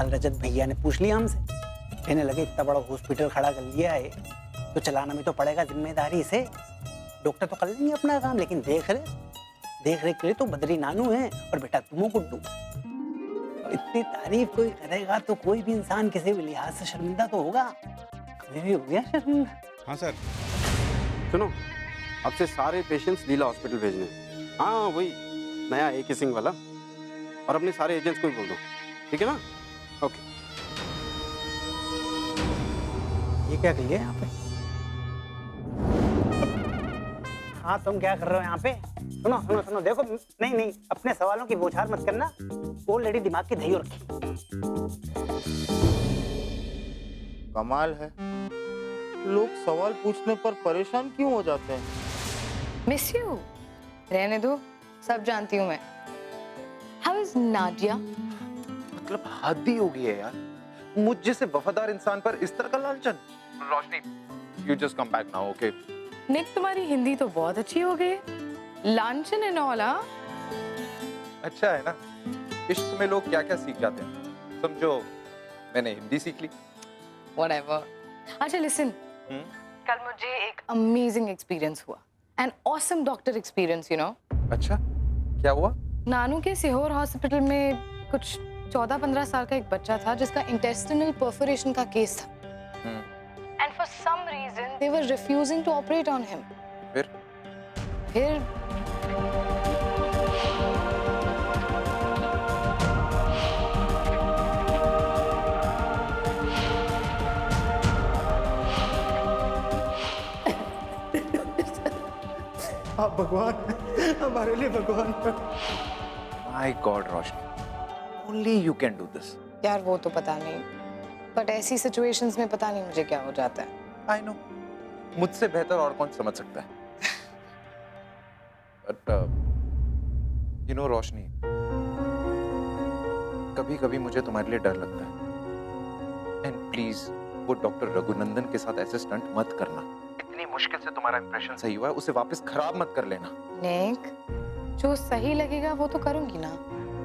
कल रजत भैया ने पूछ लिया हमसे, कहने लगे इतना बड़ा हॉस्पिटल खड़ा कर लिया है तो चलाना भी तो पड़ेगा जिम्मेदारी से। डॉक्टर तो कर लेंगे अपना काम, लेकिन देख रेख के लिए तो बद्री नानू है और बेटा तुम गुड्डू। इतनी तारीफ कोई करेगा तो कोई भी इंसान किसी भी लिहाज से शर्मिंदा तो होगा। हमें भी हो गया शर्मिंदा। हाँ सर। सुनो, अब से सारे पेशेंट्स लीला हॉस्पिटल भेजने। हाँ वही नया AK सिंह वाला, और अपने सारे एजेंट्स को भी बोल दो, ठीक है ना? ओके। ये क्या कर लिया यहाँ पे? हाँ तुम क्या कर रहे हो यहाँ पे? सुनो सुनो सुनो, देखो नहीं अपने सवालों की बौछार मत करना, ऑलरेडी दिमाग की दही रखी। कमाल है, लोग सवाल पूछने पर परेशान क्यों हो जाते हैं? मिस यू, रहने दो, सब जानती हूँ मैं। How is Nadia? मतलब हद ही हो गई है यार, मुझ जैसे वफादार इंसान पर इस तरह का लालचन। रोशनी, you just come back now, okay? निक, तुम्हारी हिंदी तो बहुत अच्छी हो गई। लांछन एंड ऑल, हाँ? अच्छा है ना, इश्क में लोग क्या क्या सीख जाते हैं। समझो मैंने हिंदी सीख ली। Whatever. अच्छा लिसन, कल मुझे एक अमेजिंग एक्सपीरियंस हुआ, an awesome doctor experience, you know. अच्छा, क्या हुआ? नानू के सीहोर हॉस्पिटल में कुछ 14-15 साल का एक बच्चा था जिसका इंटेस्टिनल परफोरेशन का केस था। And for some reason they were refusing to operate on him. फिर आप भगवान, हमारे लिए भगवान। My god Roshni, only you can do this. यार वो तो पता नहीं, बट ऐसी सिचुएशंस में पता नहीं मुझे क्या हो जाता है। आई नो, मुझसे बेहतर और कौन समझ सकता है। बट यू नो रोशनी, कभी कभी मुझे तुम्हारे लिए डर लगता है। एंड प्लीज वो डॉक्टर रघुनंदन के साथ ऐसे स्टंट मत करना। इतनी मुश्किल से तुम्हारा इंप्रेशन सही हुआ है, उसे वापस खराब मत कर लेना। निक, जो सही लगेगा वो तो करूंगी ना।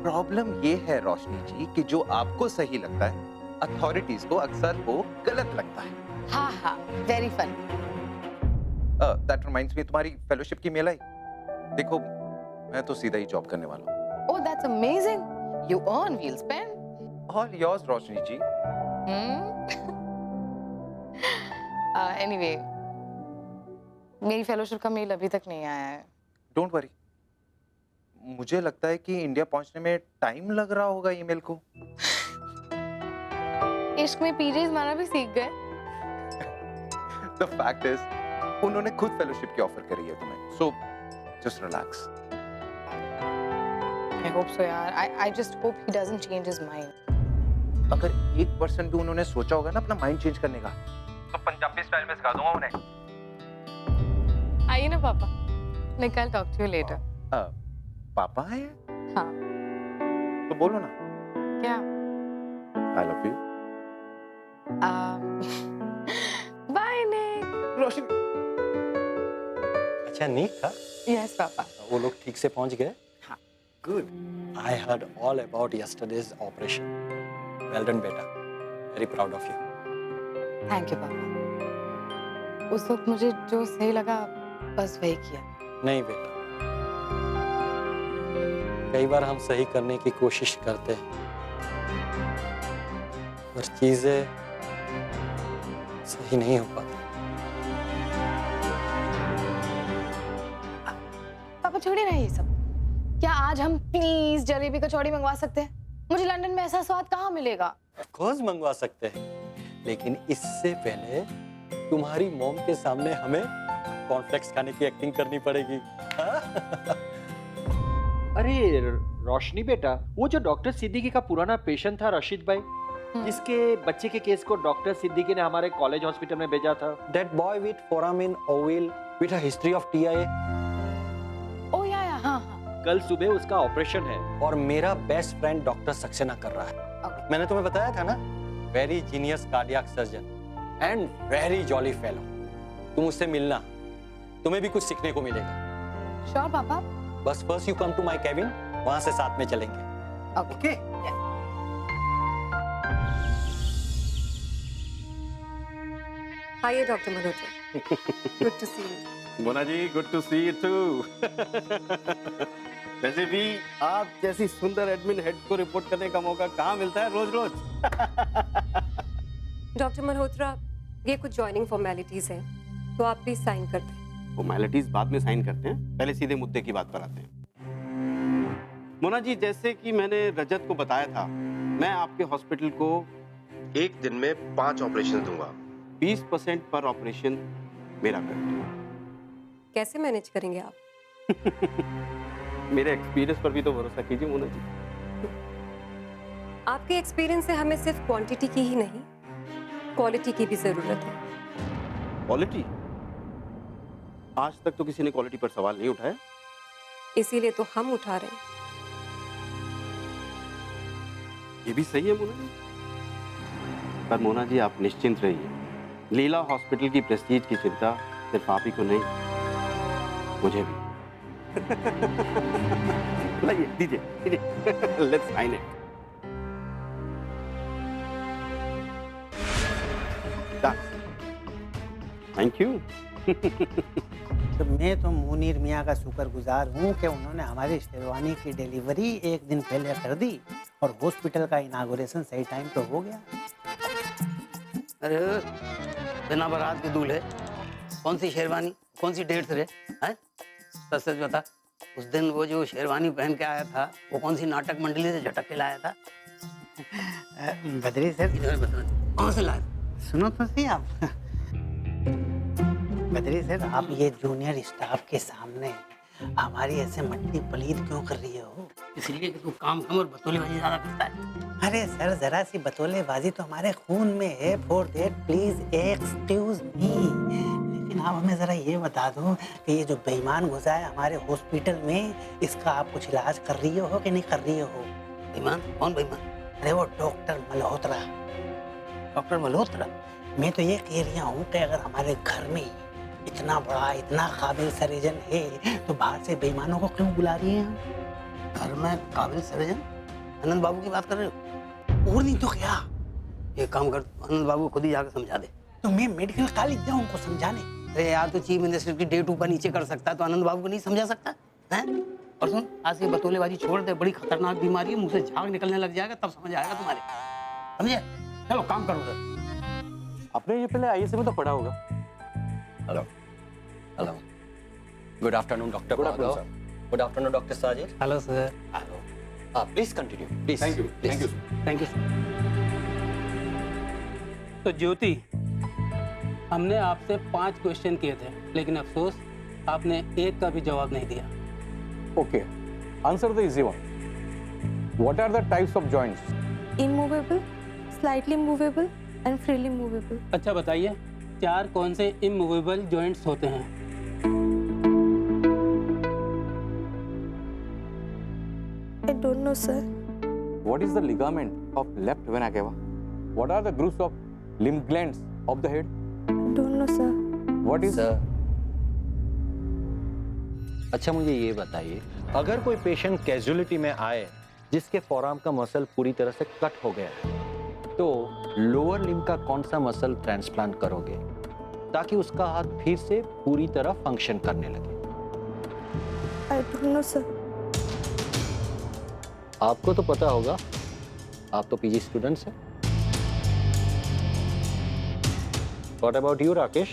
प्रॉब्लम ये है रोशनी जी कि जो आपको सही लगता है अथॉरिटीज को अक्सर वो गलत लगता है। हाँ हाँ, very fun. That reminds me, तुम्हारी फेलोशिप की मेल आई? देखो मैं तो सीधा ही जॉब करने वाला हूँ। Oh that's amazing, you earn, we'll spend. All yours Roshni ji. Anyway, मेरी फेलोशिप का मेल अभी तक नहीं आया है। डोंट वरी, मुझे लगता है कि इंडिया पहुंचने में टाइम लग रहा होगा ईमेल को। इश्क में पीजेस मारना भी सीख गए। द फैक्ट इज उन्होंने खुद फेलोशिप की ऑफर करी है तुम्हें, so just relax. I hope so यार, I just hope he doesn't change his mind. अगर 1% भी उन्होंने सोचा होगा ना अपना माइंड चेंज करने का, तो पंजाबी स्टाइल में सिखा दूंगा उन्हें। आइए ना पापा, निकल, टॉक टू यू लेटर। पापा है? हाँ। तो बोलो ना। क्या? I love you. By Nick. रोशनी। अच्छा नीक था? Yes papa. वो लोग ठीक से पहुंच गए? हाँ। Good. I heard all about yesterday's operation. Well done बेटा, very proud of you. Thank you papa. उस वक्त मुझे जो सही लगा बस वही किया। नहीं बेटा, कई बार हम सही करने की कोशिश करते हैं पर चीजें सही नहीं हो पाती। पापा छोड़िए ना ये सब। क्या आज हम प्लीज जलेबी कचौड़ी मंगवा सकते हैं? मुझे लंदन में ऐसा स्वाद कहाँ मिलेगा? ऑफ कोर्स मंगवा सकते हैं, लेकिन इससे पहले तुम्हारी मॉम के सामने हमें कॉर्नफ्लेक्स खाने की एक्टिंग करनी पड़ेगी। अरे रोशनी बेटा, वो जो डॉक्टर सिद्दीकी का पुराना पेशेंट था रशीद भाई, जिसके बच्चे के केस को डॉक्टर सिद्दीकी ने हमारे कॉलेज हॉस्पिटल में भेजा था। That boy with foramen ovale with a history of TIA। ओ या हाँ हाँ। कल सुबह उसका ऑपरेशन है। और मेरा बेस्ट फ्रेंड डॉक्टर सक्सेना कर रहा है। मैंने तुम्हें बताया था ना, very genius cardiac surgeon and very jolly fellow. तुम उससे मिलना, तुम्हें भी कुछ सीखने को मिलेगा। श्योर पापा। बस first you come to my cabin, वहां से साथ में चलेंगे। ओके। आइए doctor Malhotra, good to see you. Mona ji, good to see you too. वैसे भी आप जैसी सुंदर एडमिन हेड को रिपोर्ट करने का मौका कहाँ मिलता है रोज रोज। डॉक्टर मल्होत्रा, ये कुछ ज्वाइनिंग फॉर्मेलिटीज हैं, तो आप प्लीज साइन कर दें। फॉर्मेलिटीज बाद में साइन करते हैं, पहले सीधे मुद्दे की बात पर आते हैं। मोना जी, जैसे कि मैंने रजत को बताया था, मैं आपके हॉस्पिटल को एक दिन में 5 ऑपरेशन दूंगा। 20% पर ऑपरेशन मेरा कर दो। कैसे मैनेज करेंगे आप? मेरे एक्सपीरियंस पर भी तो भरोसा कीजिए मोना जी। आपके एक्सपीरियंस से हमें सिर्फ क्वांटिटी की ही नहीं, क्वालिटी की भी जरूरत है। क्वालिटी? आज तक तो किसी ने क्वालिटी पर सवाल नहीं उठाया। इसीलिए तो हम उठा रहे हैं। ये भी सही है मोना जी। पर मोना जी, आप निश्चिंत रहिए, लीला हॉस्पिटल की प्रेस्टीज की चिंता सिर्फ आप ही को नहीं, मुझे भी। लाइए, दीजिए। Let's sign it. Thank you. तो मैं तो मुनीर मियाँ का शुक्रगुजार हूँ कि उन्होंने हमारी शेरवानी की डिलीवरी एक दिन पहले कर दी और हॉस्पिटल का इनागोरेशन सही टाइम पे हो गया। अरे बिना बारात के दूल्हे, कौन सी शेरवानी, कौन सी डेट रे? हैं? सच सच बता, उस दिन वो जो शेरवानी पहन के आया था, वो कौन सी नाटक मंडली से झटक के लाया था? बद्री सर, इधर बता, कौन से लाया? सुनो तो सही आप। बद्री सर, आप ये जूनियर स्टाफ के सामने हमारी ऐसे मट्टी पलीद क्यों कर रही हो? इसलिए कि तू काम कम और बतौलेबाजी ज्यादा करता है। अरे सर, जरा सी बतौलेबाजी तो हमारे खून में है। For that please excuse me. लेकिन आप हमें जरा ये बता दो कि ये जो बेईमान घुसा है हमारे हॉस्पिटल में, इसका आप कुछ इलाज कर रही हो कि नहीं कर रही हो? बेईमान? कौन बेईमान? अरे वो डॉक्टर मल्होत्रा। डॉक्टर मल्होत्रा? मैं तो ये कह रही हूँ कि अगर हमारे घर में इतना बड़ा, इतना काबिल सर्जन है, तो बाहर से बेईमानों को क्यों बुला रही हैं? घर में काबिल सर्जन? आनंद बाबू की बात कर रहे हो? और नहीं तो क्या? एक काम कर, आनंद बाबू को खुद ही जाकर समझा दे। तो मैं मेडिकल कॉलेज जाऊँ उनको समझाने? अरे यार, तो चीफ मिनिस्टर की डेट ऊपर नीचे कर सकता है, तो आनंद बाबू को नहीं समझा सकता है? और सुन, आज से बतौलेबाजी छोड़ दे, बड़ी खतरनाक बीमारी है, मुंह से झाग निकलने लग जाएगा, तब समझ आएगा तुम्हारे। समझे? चलो काम करो सर। आपने ये पहले आईएएस में तो पढ़ा होगा। Hello hello, good afternoon doctor Bhargav, good afternoon doctor Sajid. Hello sir. Hello, please continue please. Thank you, thank you, thank you. तो ज्योति, हमने आपसे 5 क्वेश्चन किए थे, लेकिन अफसोस आपने एक का भी जवाब नहीं दिया। Okay, answer the easy one. What are the types of joints? Immovable, slightly movable and freely movable. अच्छा बताइए, 4 कौन से इमूवेबल जॉइंट्स होते हैं? I don't know, sir. What is the ligament of left vena cava? What are the grooves of limb glands of the head? I don't know, sir. What is sir, अच्छा मुझे ये बताइए, अगर कोई patient casualty में आए जिसके forearm का मसल पूरी तरह से कट हो गया है, तो लोअर लिम्ब का कौन सा मसल ट्रांसप्लांट करोगे ताकि उसका हाथ फिर से पूरी तरह फंक्शन करने लगे? I don't know, sir. आपको तो पता होगा, आप तो पीजी स्टूडेंट्स हैं। What about you, Rakesh?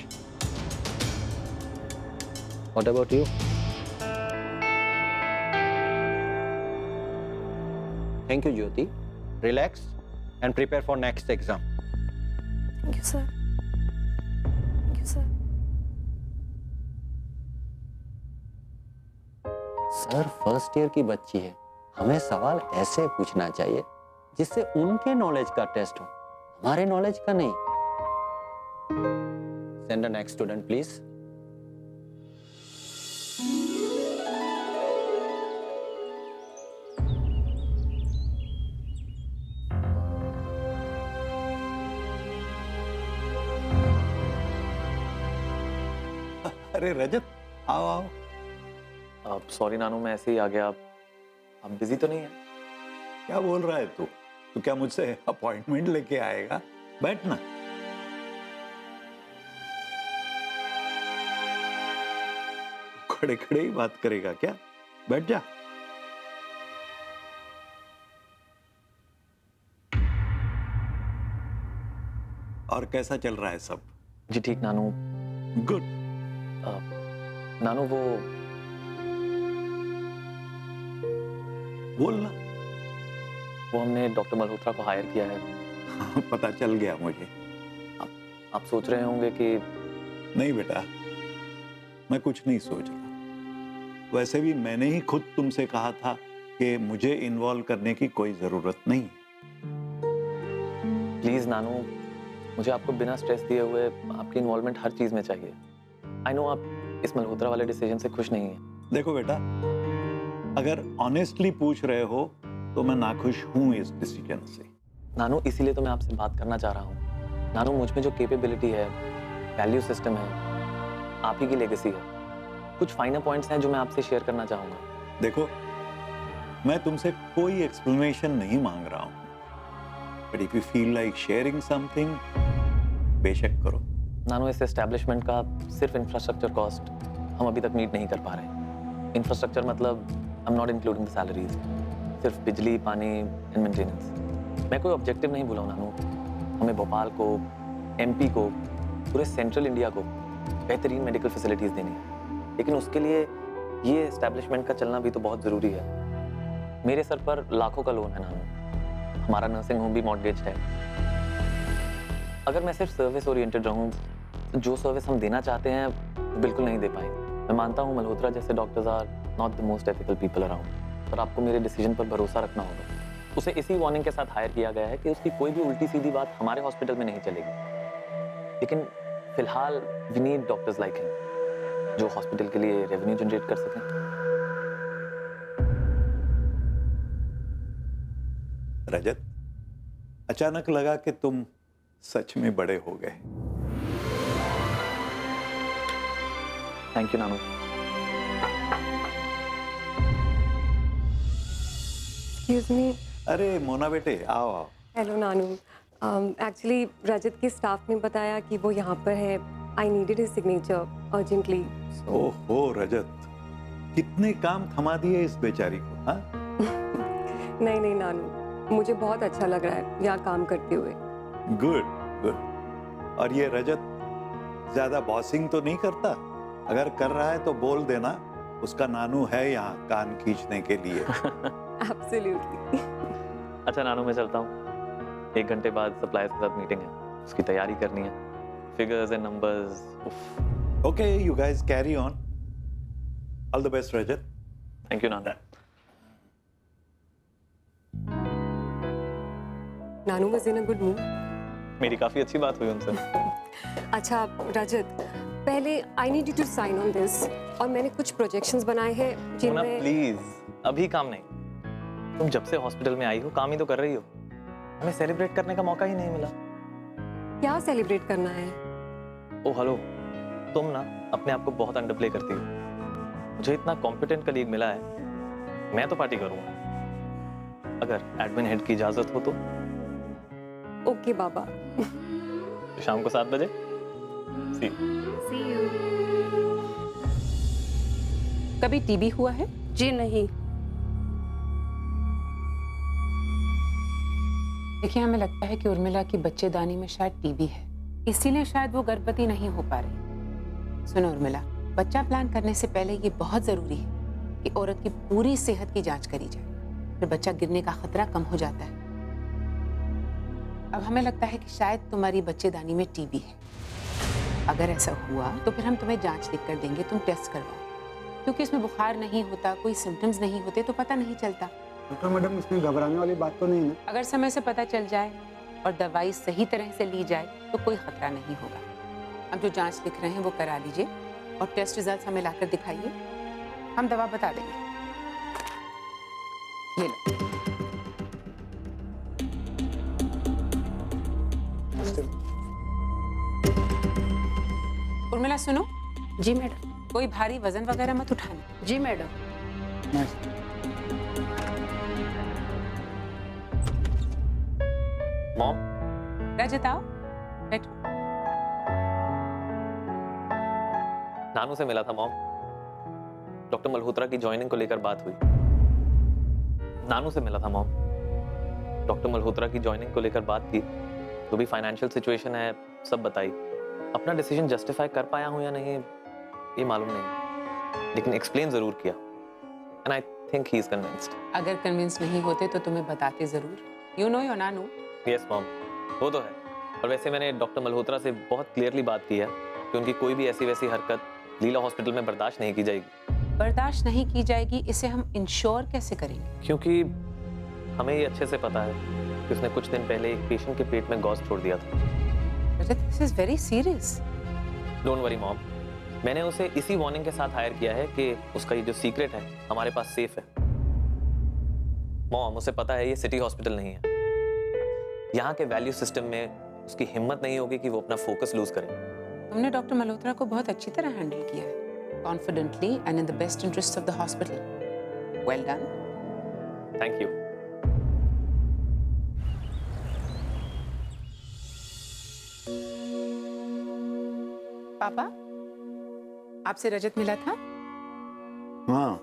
What about you? Thank you, Jyoti. Relax and prepare for next exam. Thank you, sir. Thank you, sir. Sir, first year की बच्ची है, हमें सवाल ऐसे पूछना चाहिए जिससे उनके नॉलेज का टेस्ट हो, हमारे नॉलेज का नहीं। Send the next student, please. अरे रजत, आओ आओ। अब सॉरी नानू, मैं ऐसे ही आ गया। आप बिजी तो नहीं है? क्या बोल रहा है तू? तू क्या मुझसे अपॉइंटमेंट लेके आएगा? बैठ ना। खड़े खड़े ही बात करेगा क्या? बैठ जा। और कैसा चल रहा है सब? जी ठीक नानू। गुड। नानू वो बोलना। वो हमने डॉक्टर मल्होत्रा को हायर किया है। हाँ, पता चल गया मुझे। आप सोच रहे होंगे कि नहीं बेटा, मैं कुछ नहीं सोच रहा। वैसे भी मैंने ही खुद तुमसे कहा था कि मुझे इन्वॉल्व करने की कोई जरूरत नहीं है। प्लीज नानू, मुझे आपको बिना स्ट्रेस दिए हुए आपकी इन्वॉल्वमेंट हर चीज में चाहिए। आई नो आप इस मल्होत्रा वाले डिसीजन से खुश नहीं है। देखो बेटा, अगर ऑनेस्टली पूछ रहे हो तो मैं नाखुश हूं इस डिसीजन से। नानू इसीलिए तो मैं आपसे बात करना चाह रहा हूँ। नानू मुझ में जो कैपेबिलिटी है, वैल्यू सिस्टम है, आप ही की लेगेसी है। कुछ फाइनर पॉइंट्स हैं जो मैं आपसे शेयर करना चाहूंगा। देखो, मैं तुमसे कोई एक्सप्लेनेशन नहीं मांग रहा हूं, but if you feel like sharing something, बेशक करो। नानू इस एस्टेब्लिशमेंट का सिर्फ इंफ्रास्ट्रक्चर कॉस्ट हम अभी तक मीट नहीं कर पा रहे। इंफ्रास्ट्रक्चर मतलब I am not including the salaries, सिर्फ बिजली, पानी एंड मेंटेनेंस। मैं कोई ऑब्जेक्टिव नहीं भूला नानू। हमें भोपाल को, एमपी को, पूरे सेंट्रल इंडिया को बेहतरीन मेडिकल फैसिलिटीज देनी है, लेकिन उसके लिए ये एस्टेब्लिशमेंट का चलना भी तो बहुत ज़रूरी है। मेरे सर पर लाखों का लोन है नानू, हमारा नर्सिंग होम भी मॉर्गेज है। अगर मैं सिर्फ सर्विस ओरिएंटेड रहूं, जो सर्विस हम देना चाहते हैं वो बिल्कुल नहीं दे पाए। मैं मानता हूं मल्होत्रा जैसे doctors are not the most ethical people around, पर आपको मेरे डिसीजन पर भरोसा रखना होगा। उसे इसी वार्निंग के साथ हायर किया गया है कि उसकी कोई भी उल्टी सीधी बात हमारे हॉस्पिटल में नहीं चलेगी। लेकिन फिलहाल we need doctors like him जो हॉस्पिटल के लिए रेवेन्यू जनरेट कर सकें। रजत, अचानक लगा कि तुम सच में बड़े हो गए। Thank you Nanu. Excuse me. अरे मोना बेटे, आओ आओ। हेलो नानू। एक्चुअली रजत के स्टाफ ने बताया कि वो यहाँ पर है। I needed his signature urgently. ओहो रजत, कितने काम थमा दिए इस बेचारी को। हाँ? नहीं नहीं नानू, मुझे बहुत अच्छा लग रहा है यहाँ काम करते हुए। Good good. और ये रजत ज्यादा बॉसिंग तो नहीं करता? अगर कर रहा है तो बोल देना, उसका नानू है यहाँ कान खींचने के लिए। एब्सोल्युटली। अच्छा नानू, मैं चलता हूँ। 1 घंटे बाद सप्लायर्स के साथ मीटिंग है, उसकी तैयारी करनी है। Figures and numbers. Okay, you guys carry on. All the best Rajat. Thank you नानू। नानू was in a good mood. मेरी काफी अच्छी बात हुई उनसे। अच्छा रजत, पहले I need you to sign on this. और मैंने कुछ प्रोजेक्शंस बनाए हैं जिनमें। प्लीज, अभी काम नहीं। तुम जब से हॉस्पिटल में आई हो काम ही तो कर रही हो। हमें सेलिब्रेट करने का मौका ही नहीं मिला। क्या सेलिब्रेट करना है? ओ हेलो, तुम ना अपने आप को बहुत अंडरप्ले करती हो। मुझे इतना कॉम्पिटेंट कलीग मिला है, मैं तो पार्टी करूंगा। अगर एडमिन हेड की इजाजत हो तो। ओके बाबा। तो शाम को 7 बजे। See you. कभी टीबी हुआ है? जी नहीं। देखिए, हमें लगता है कि उर्मिला की बच्चेदानी में शायद टीबी है, इसीलिए शायद वो गर्भवती नहीं हो पा रही। सुनो उर्मिला, बच्चा प्लान करने से पहले ये बहुत जरूरी है कि औरत की पूरी सेहत की जांच करी जाए, फिर बच्चा गिरने का खतरा कम हो जाता है। अब हमें लगता है कि शायद तुम्हारी बच्चेदानी में टीबी है। अगर ऐसा हुआ तो फिर हम तुम्हें जांच लिख कर देंगे, तुम टेस्ट करवाओ। क्योंकि इसमें बुखार नहीं होता, कोई सिम्टम्स नहीं होते तो पता नहीं चलता। डॉक्टर मैडम, इसमें घबराने वाली बात तो नहीं है? अगर समय से पता चल जाए और दवाई सही तरह से ली जाए तो कोई खतरा नहीं होगा। अब जो जांच लिख रहे हैं वो करा लीजिए और टेस्ट रिजल्ट्स हमें लाकर दिखाइए, हम दवा बता देंगे। ये लो। उर्मिला सुनो। जी मैडम। कोई भारी वजन वगैरह मत उठाना। जी मैडम। मॉम, रजत आओ, बैठो। नानू से मिला था मॉम। डॉक्टर मल्होत्रा की ज्वाइनिंग को लेकर बात हुई। नानू से मिला था मॉम। डॉक्टर मल्होत्रा की ज्वाइनिंग को लेकर बात की, जो भी फाइनेंशियल सिचुएशन है सब बताई। अपना डिसीजन जस्टिफाई कर पाया हूं या नहीं ये मालूम नहीं, लेकिन एक्सप्लेन जरूर किया and I think he is convinced. अगर कन्विंस नहीं होते तो तुम्हें बताते जरूर। You know your Nanu. Yes mom, वो तो है। और वैसे मैंने डॉक्टर मल्होत्रा से बहुत क्लियरली बात की है कि उनकी कोई भी ऐसी वैसी हरकत लीला हॉस्पिटल में बर्दाश्त नहीं की जाएगी। बर्दाश्त नहीं की जाएगी, इसे हम इंश्योर कैसे करेंगे? क्योंकि हमें ये अच्छे से पता है कि उसने कुछ दिन पहले एक पेशेंट के पेट में गॉज छोड़ दिया था। This is very serious. Don't worry mom, मैंने उसे इसी वार्निंग के साथ हायर किया है कि उसका ये जो सीक्रेट है हमारे पास सेफ है। मॉम, उसे पता है ये सिटी हॉस्पिटल नहीं है। यहाँ के वैल्यू सिस्टम में उसकी हिम्मत नहीं होगी कि वो अपना फोकस लूज करे। तुमने डॉक्टर मल्होत्रा को बहुत अच्छी तरह हैंडल किया है, confidently and in the best interest of the hospital. Well done. Thank you. पापा, आपसे रजत मिला था? हाँ,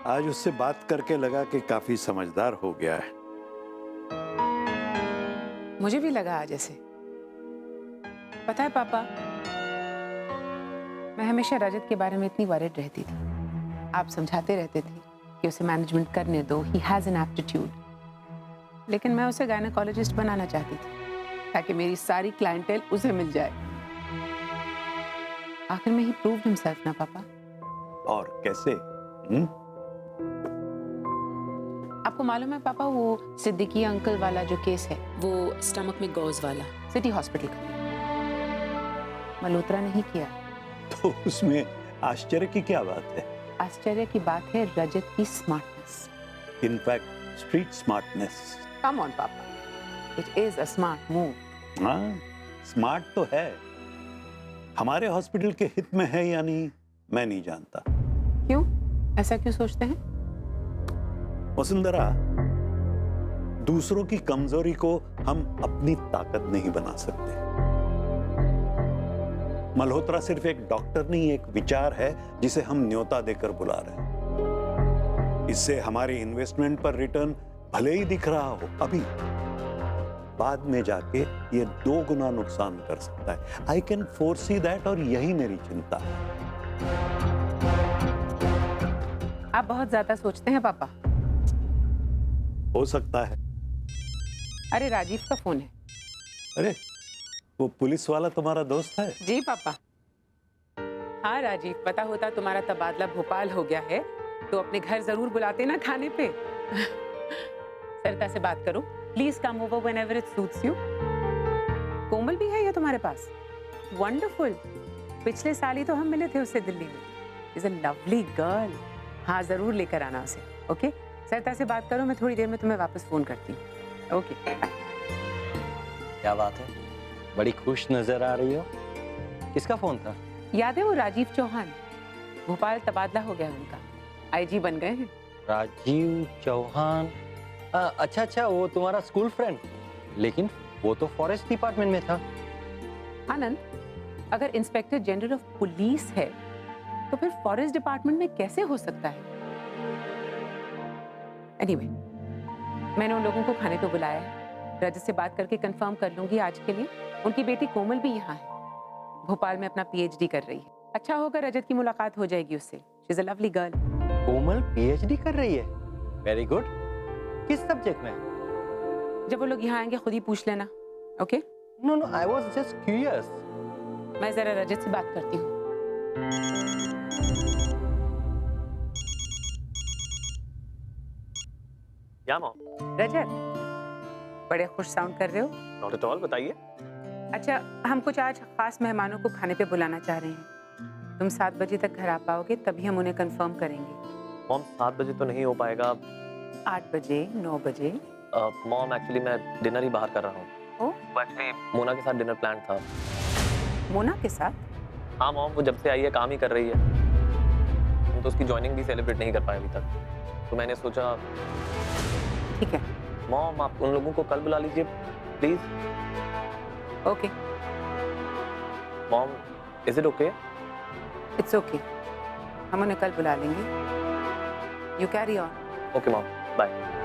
आज उससे बात करके लगा कि काफी समझदार हो गया है। मुझे भी लगा आज ऐसे। पता है पापा, मैं हमेशा रजत के बारे में इतनी वरीड रहती थी। आप समझाते रहते थे कि उसे मैनेजमेंट करने दो, ही हैज एन एप्टीट्यूड। लेकिन मैं उसे गायनेकोलॉजिस्ट बनाना चाहती थी ताकि मेरी सारी क्लाइंटेल उसे मिल जाए। आखिर में ही प्रूव्ड हिमसेल्फ ना पापा। और कैसे? आपको मालूम है पापा, वो सिद्दीकी अंकल वाला जो केस है, वो स्टमक में गॉज वाला, सिटी हॉस्पिटल का मल्होत्रा नहीं किया। तो उसमें आश्चर्य की क्या बात है? आश्चर्य की बात है रजत की smartness. In fact street smartness. Come on papa, it is a smart move. हाँ, स्मार्ट तो है। हमारे हॉस्पिटल के हित में है या नहीं मैं नहीं जानता। क्यों? ऐसा क्यों सोचते हैं? वसुंधरा, दूसरों की कमजोरी को हम अपनी ताकत नहीं बना सकते। मल्होत्रा सिर्फ एक डॉक्टर नहीं, एक विचार है जिसे हम न्योता देकर बुला रहे हैं। इससे हमारी इन्वेस्टमेंट पर रिटर्न भले ही दिख रहा हो अभी, बाद में जाके ये 2 गुना नुकसान कर सकता है। आई कैन फोरसी दैट, और यही मेरी चिंता है। आप बहुत ज्यादा सोचते हैं पापा। हो सकता है। अरे राजीव का फोन है। अरे, वो पुलिस वाला तुम्हारा दोस्त है? जी पापा। हाँ राजीव, पता होता तुम्हारा तबादला भोपाल हो गया है तो अपने घर जरूर बुलाते ना खाने पे। सरिता से बात करो, please come over whenever it suits you. Komal भी है या तुम्हारे पास? वंडरफुल। पिछले साल ही तो हम मिले थे उससे दिल्ली में। Is a lovely girl. हाँ, जरूर लेकर आना उसे। ओके, सरिता से बात करो, मैं थोड़ी देर में तुम्हें वापस फोन करती हूँ। Okay, bye. क्या बात है, बड़ी खुश नजर आ रही हो। किसका फोन था? याद है वो राजीव चौहान, भोपाल तबादला हो गया उनका, आईजी बन गए हैं। राजीव चौहान? अच्छा अच्छा, वो तुम्हारा स्कूल फ्रेंड। लेकिन वो तो फॉरेस्ट डिपार्टमेंट में था। आनंद, अगर इंस्पेक्टर जनरल ऑफ पुलिस है तो फिर फॉरेस्ट डिपार्टमेंट में कैसे हो सकता है? एनीवे, मैंने उन लोगों को खाने पे बुलाया है। रजत से बात करके कंफर्म कर लूंगी आज के लिए। उनकी बेटी कोमल भी यहाँ है, भोपाल में अपना पीएचडी कर रही है। अच्छा होगा रजत की मुलाकात हो जाएगी उससे। She is a lovely girl. Komal PhD कर रही है? Very good. किस सब्जेक्ट में? जब वो लोग यहाँ आएंगे खुद ही पूछ लेना। Okay? No no, I was just curious. मैं जरा रजत से बात करती हूँ। या मॉम? रजत, बड़े खुश साउंड कर रहे हो। नॉट एट ऑल, बताइए। अच्छा, हम कुछ आज खास मेहमानों को खाने पे बुलाना चाह रहे हैं। तुम 7 बजे तक घर आ पाओगे तभी हम उन्हें कंफर्म करेंगे। मॉम, 7 बजे तो नहीं हो पाएगा। 8 बजे, 9 बजे? मॉम, एक्चुअली मैं डिनर ही बाहर कर रहा हूँ। वो एक्चुअली मोना के साथ डिनर प्लान था। मोना के साथ? हाँ मॉम, वो जब से आई है काम ही कर रही है। हम तो उसकी ज्वाइनिंग भी सेलिब्रेट नहीं कर पाए अभी तक, तो मैंने सोचा। ठीक है मॉम, आप उन लोगों को कल बुला लीजिए please. Okay mom, is it okay? It's okay. हम उन्हें कल बुला लेंगे। You carry on. Okay mom, bye.